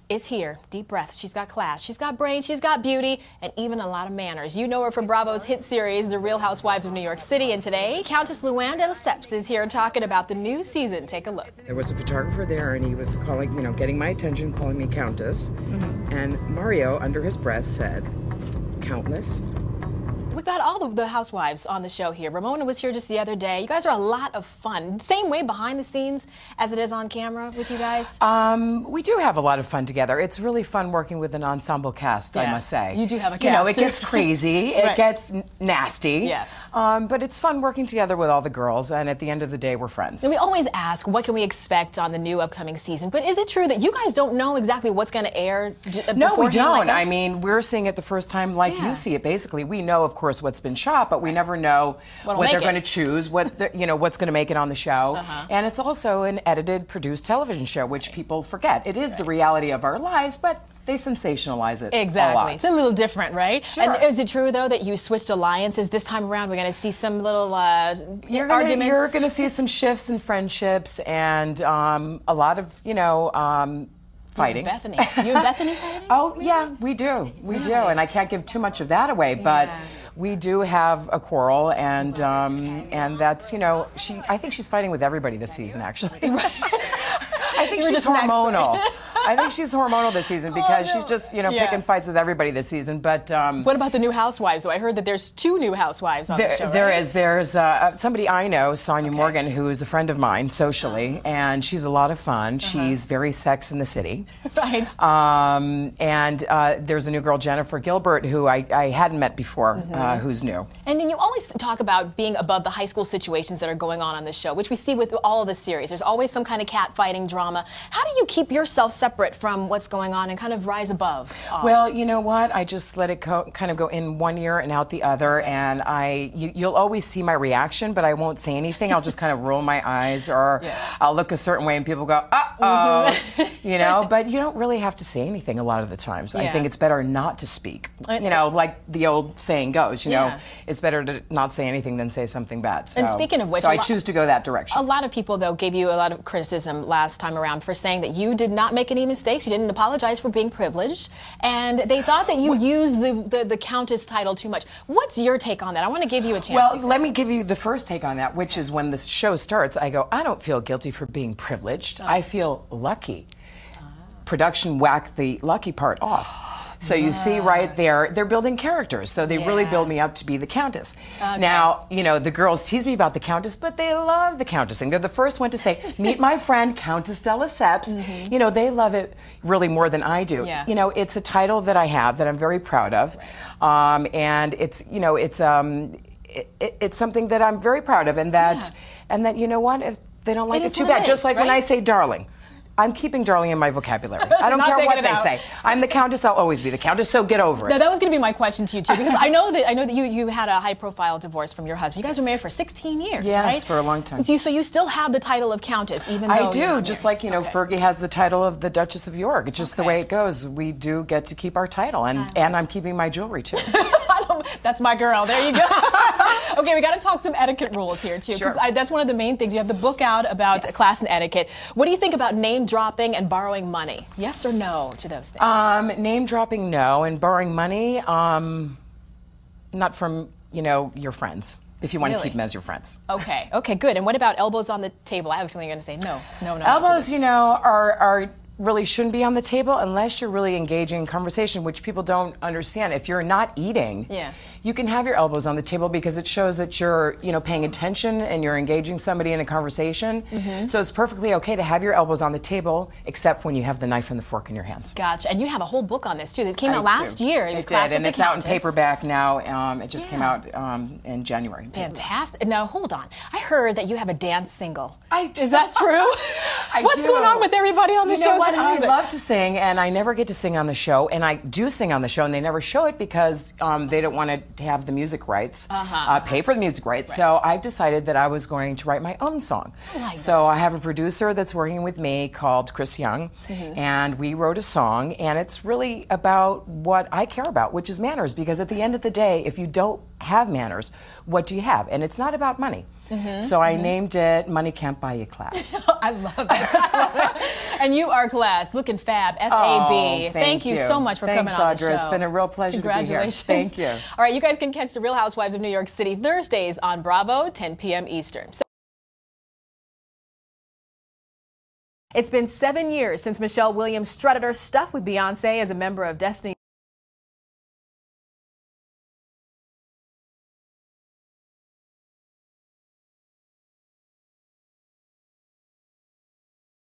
is here. Deep breath. She's got class. She's got brains. She's got beauty, and even a lot of manners. You know her from Bravo's hit series, The Real Housewives of New York City. And today, Countess Luann Delessps is here talking about the new season. Take a look. There was a photographer there, and he was calling, getting my attention, calling me Countess. And Mario, under his breath, said, "Countess." We got all of the housewives on the show here. Ramona was here just the other day. You guys are a lot of fun. Same way behind the scenes as it is on camera with you guys? We do have a lot of fun together. It's really fun working with an ensemble cast, I must say. You do have a cast. It gets crazy, Right. It gets nasty. Yeah. But it's fun working together with all the girls, and at the end of the day, we're friends. And we always ask, what can we expect on the new upcoming season? But is it true that you guys don't know exactly what's going to air No, we don't. Like I mean, we're seeing it the first time like you see it, basically. We know, of course, what's been shot, but we never know what they're going to choose, what's going to make it on the show. And it's also an edited, produced television show, which people forget. It is the reality of our lives, but they sensationalize it a lot. It's a little different, right? Sure. And is it true, though, that you switched alliances this time around? We're going to see some little arguments? You're going to see some shifts in friendships and a lot of, fighting. You and Bethany fighting? Oh, yeah, we do. We do. And I can't give too much of that away, but we do have a quarrel, and that's, I think she's fighting with everybody this season, actually. I think she's hormonal. I think she's hormonal this season because she's just, picking fights with everybody this season. But what about the new housewives? So I heard that there's 2 new housewives on the show. There's somebody I know, Sonia Morgan, who is a friend of mine socially, and she's a lot of fun. She's very Sex in the City. Right. And there's a new girl, Jennifer Gilbert, who I hadn't met before, who's new. And then you always talk about being above the high school situations that are going on the show, which we see with all of the series. There's always some kind of catfighting drama. How do you keep yourself separate from what's going on and kind of rise above? Well, you know what? I just let it kind of go in one ear and out the other, and you'll always see my reaction, but I won't say anything. I'll just kind of roll my eyes, or I'll look a certain way, and people go, uh-oh, but you don't really have to say anything a lot of the times. I think it's better not to speak. Like the old saying goes, it's better to not say anything than say something bad. So, and speaking of which, I choose to go that direction. A lot of people, though, gave you a lot of criticism last time around for saying that you did not make any mistakes. You didn't apologize for being privileged, and they thought that you used the Countess title too much. What's your take on that? I want to give you a chance. Well, let me give you the first take on that, which is when the show starts, I go, I don't feel guilty for being privileged. I feel lucky. Production whacked the lucky part off. So you see right there, they're building characters. So they really build me up to be the Countess. Now, the girls tease me about the Countess, but they love the Countess. And they're the first one to say, meet my friend, Countess Delessps. They love it really more than I do. It's a title that I have that I'm very proud of. And it's, it's something that I'm very proud of. And that, you know what, if they don't like it, too bad. Just like when I say darling. I'm keeping darling in my vocabulary. I don't care what they say. I'm the Countess. I'll always be the Countess. So get over it. No, that was going to be my question to you too, because I know that you had a high-profile divorce from your husband. You guys were married for 16 years, right? Yes, for a long time. So you still have the title of Countess, even though I do. Just like Fergie has the title of the Duchess of York. It's just the way it goes. We do get to keep our title, and I'm keeping my jewelry too. That's my girl. There you go. Okay, we got to talk some etiquette rules here too, because that's one of the main things. You have the book out about class and etiquette. What do you think about name dropping and borrowing money? Yes or no to those things? Name dropping, no, and borrowing money, not from your friends. If you want to keep them as your friends. Okay. Okay. Good. And what about elbows on the table? I have a feeling you're going to say no. Elbows, are really shouldn't be on the table unless you're really engaging in conversation, which people don't understand. If you're not eating, you can have your elbows on the table because it shows that you're, paying attention and you're engaging somebody in a conversation. So it's perfectly okay to have your elbows on the table, except when you have the knife and the fork in your hands. Gotcha. And you have a whole book on this too. This came out last year. It did, and it's out in paperback now. It just came out in January. Fantastic. Now hold on. I heard that you have a dance single. Is that true? What's going on with everybody on the show? I love to sing, and I never get to sing on the show, and I do sing on the show, and they never show it because they don't want to have the music rights, pay for the music rights. So I've decided that I was going to write my own song. So I have a producer that's working with me called Chris Young, and we wrote a song, and it's really about what I care about, which is manners, because at the end of the day, if you don't have manners, what do you have? And it's not about money. So I named it Money Can't Buy You Class. I love it. And you are class, looking fab, F-A-B. Oh, thank you so much for coming on the show. It's been a real pleasure to be here. Congratulations. Thank you. All right, you guys can catch The Real Housewives of New York City Thursdays on Bravo, 10 p.m. Eastern. It's been 7 years since Michelle Williams strutted her stuff with Beyonce as a member of Destiny.